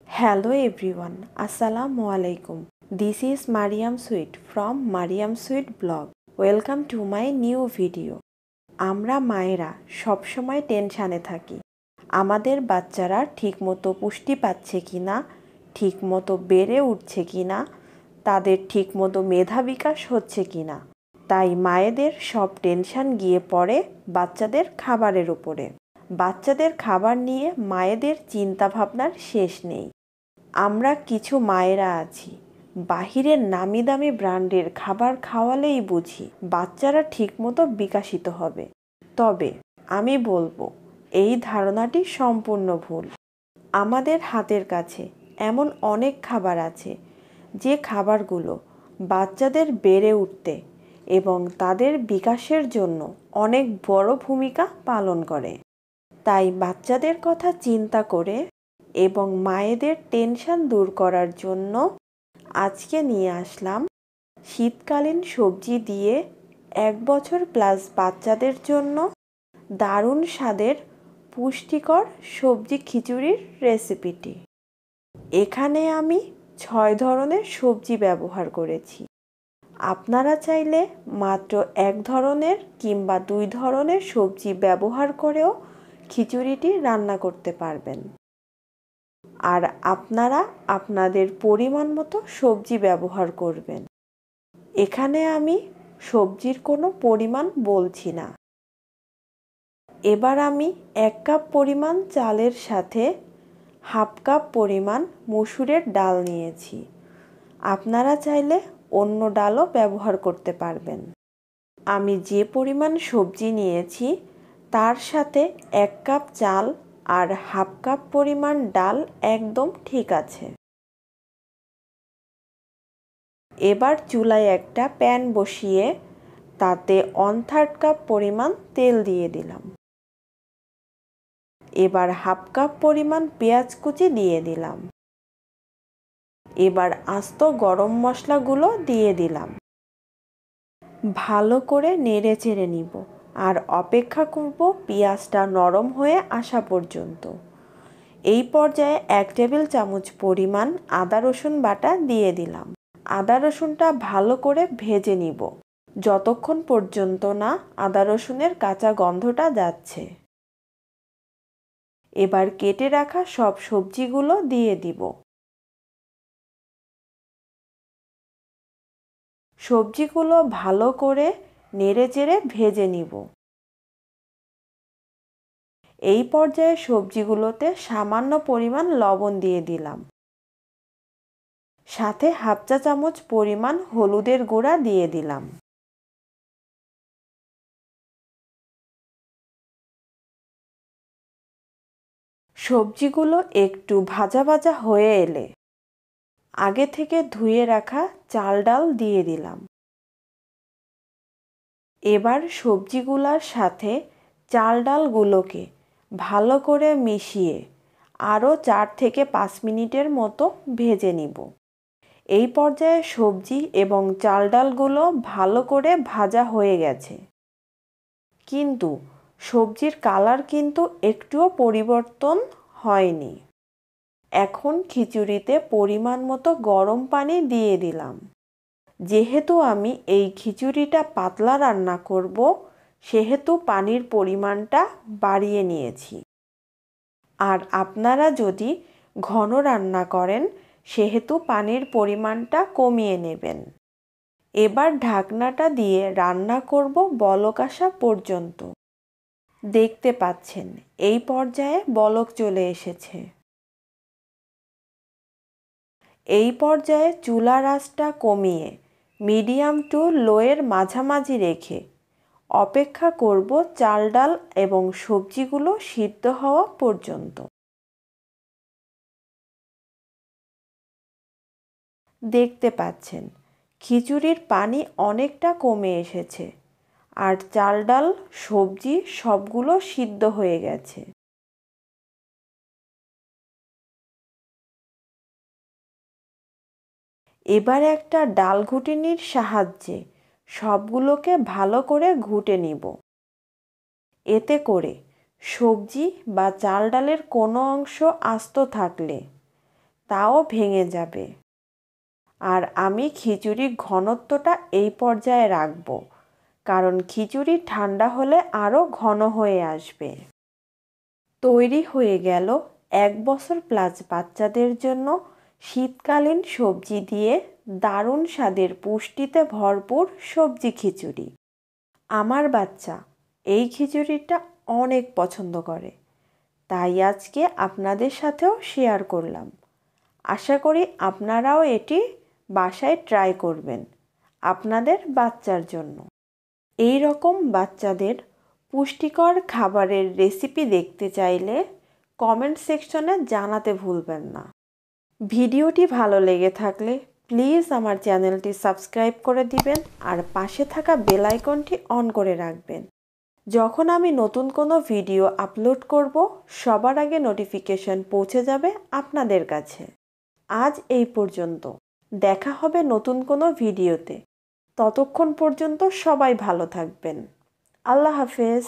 Hello everyone, Assalamu alaikum. This is Mariam Sweet from Mariam Sweet blog. Welcome to my new video. আমরা মায়েরা সব সময় টেনশনে থাকি। আমাদের বাচ্চারা ঠিকমতো পুষ্টি পাচ্ছে কিনা, ঠিকমতো বেড়ে উঠছে কিনা, তাদের ঠিকমতো মেধা বিকাশ হচ্ছে কিনা। তাই মায়েদের সব টেনশন গিয়ে পড়ে বাচ্চাদের খাবারের উপরে। বাচ্চাদের খাবার নিয়ে মায়েদের চিন্তা ভাবনার শেষ নেই। আমরা কিছু মায়েরা আছি বাহিরের নামি দামি ব্র্যান্ডের খাবার খাওয়ালেই বুঝি বাচ্চারা ঠিকমতো বিকশিত হবে। তবে আমি বলবো এই ধারণাটি সম্পূর্ণ ভুল। আমাদের হাতের কাছে এমন অনেক খাবার আছে যে খাবারগুলো বাচ্চাদের বেড়ে উঠতে এবং তাদের বিকাশের জন্য অনেক বড় ভূমিকা পালন করে। তাই বাচ্চাদের কথা চিন্তা করে এবং মায়েদের টেনশন দূর করার জন্য আজকে নিয়ে আসলাম শীতকালীন সবজি দিয়ে 1 বছর প্লাস বাচ্চাদের জন্য দারুণ স্বাদের পুষ্টিকর সবজি খিচুড়ির রেসিপিটি। এখানে আমি 6 ধরনের সবজি ব্যবহার করেছি। আপনারা চাইলে মাত্র 1 ধরনের কিংবা 2 ধরনের সবজি ব্যবহার করেও খিচুড়িটি রান্না করতে পারবেন। আর আপনারা আপনাদের পরিমাণ মতো সবজি ব্যবহার করবেন। এখানে আমি সবজির কোনো পরিমাণ বলছি না। এবার আমি 1 কাপ পরিমাণ চালের সাথে হাফ কাপ পরিমাণ মসুরের ডাল নিয়েছি। আপনারা চাইলে অন্য ডালও ব্যবহার করতে পারবেন। আমি যে পরিমাণ সবজি নিয়েছি তার সাথে 1 কাপ চাল আর হাফ কাপ পরিমাণ ডাল একদম ঠিক আছে। এবার চুলায় একটা প্যান বসিয়ে তাতে 1/3 কাপ পরিমাণ তেল দিয়ে দিলাম। এবার হাফ কাপ পরিমাণ পেঁয়াজ কুচি দিয়ে দিলাম। এবার আস্ত গরম মশলাগুলো দিয়ে দিলাম। ভালো করে নেড়ে চেড়ে নিব আর অপেক্ষা করব পেঁয়াজটা নরম হয়ে আসা পর্যন্ত। এই পর্যায়ে 1 টেবিল চামচ পরিমাণ আদা রসুন বাটা দিয়ে দিলাম। আদা রসুনটা ভালো করে ভেজে নিব যতক্ষণ পর্যন্ত না আদা রসুনের কাঁচা গন্ধটা যাচ্ছে। এবার কেটে রাখা সব সবজিগুলো দিয়ে দিব। সবজিগুলো ভালো করে নেড়েচেড়ে ভেজে নিব। এই পর্যায়ে সবজিগুলোতে সামান্য পরিমাণ লবণ দিয়ে দিলাম। সাথে হাফ চা চামচ পরিমাণ হলুদের গুঁড়া দিয়ে দিলাম। সবজিগুলো একটু ভাজা ভাজা হয়ে এলে আগে থেকে ধুয়ে রাখা চাল ডাল দিয়ে দিলাম। এবার সবজিগুলোর সাথে চাল ডালগুলোকে ভালো করে মিশিয়ে আরও 4 থেকে 5 মিনিটের মতো ভেজে নিব। এই পর্যায়ে সবজি এবং চাল ডালগুলো ভালো করে ভাজা হয়ে গেছে, কিন্তু সবজির কালার কিন্তু একটুও পরিবর্তন হয়নি। এখন খিচুড়িতে পরিমাণ মতো গরম পানি দিয়ে দিলাম। যেহেতু আমি এই খিচুড়িটা পাতলা রান্না করব, সেহেতু পানির পরিমাণটা বাড়িয়ে নিয়েছি। আর আপনারা যদি ঘন রান্না করেন সেহেতু পানির পরিমাণটা কমিয়ে নেবেন। এবার ঢাকনাটা দিয়ে রান্না করব বলক আসা পর্যন্ত। দেখতে পাচ্ছেন এই পর্যায়ে বলক চলে এসেছে। এই পর্যায়ে চুলার আঁচটা কমিয়ে মিডিয়াম টু লোয়ের মাঝামাঝি রেখে অপেক্ষা করব চাল ডাল এবং সবজিগুলো সিদ্ধ হওয়া পর্যন্ত। দেখতে পাচ্ছেন খিচুড়ির পানি অনেকটা কমে এসেছে আর চাল ডাল সবজি সবগুলো সিদ্ধ হয়ে গেছে। এবার একটা ডাল ঘুটনির সাহায্যে সবগুলোকে ভালো করে ঘুটে নিব। এতে করে সবজি বা চাল ডালের কোনো অংশ আস্ত থাকলে তাও ভেঙে যাবে। আর আমি খিচুড়ির ঘনত্বটা এই পর্যায়ে রাখবো, কারণ খিচুড়ি ঠান্ডা হলে আরও ঘন হয়ে আসবে। তৈরি হয়ে গেল 1 বছর প্লাস বাচ্চাদের জন্য শীতকালীন সবজি দিয়ে দারুণ স্বাদের পুষ্টিতে ভরপুর সবজি খিচুড়ি। আমার বাচ্চা এই খিচুড়িটা অনেক পছন্দ করে, তাই আজকে আপনাদের সাথেও শেয়ার করলাম। আশা করি আপনারাও এটি বাসায় ট্রাই করবেন আপনাদের বাচ্চার জন্য। এই রকম বাচ্চাদের পুষ্টিকর খাবারের রেসিপি দেখতে চাইলে কমেন্ট সেকশনে জানাতে ভুলবেন না। ভিডিওটি ভালো লেগে থাকলে প্লিজ আমার চ্যানেলটি সাবস্ক্রাইব করে দিবেন আর পাশে থাকা বেল আইকনটি অন করে রাখবেন। যখন আমি নতুন কোনো ভিডিও আপলোড করব, সবার আগে নোটিফিকেশন পৌঁছে যাবে আপনাদের কাছে। আজ এই পর্যন্ত, দেখা হবে নতুন কোনো ভিডিওতে। ততক্ষণ পর্যন্ত সবাই ভালো থাকবেন। আল্লাহ হাফেজ।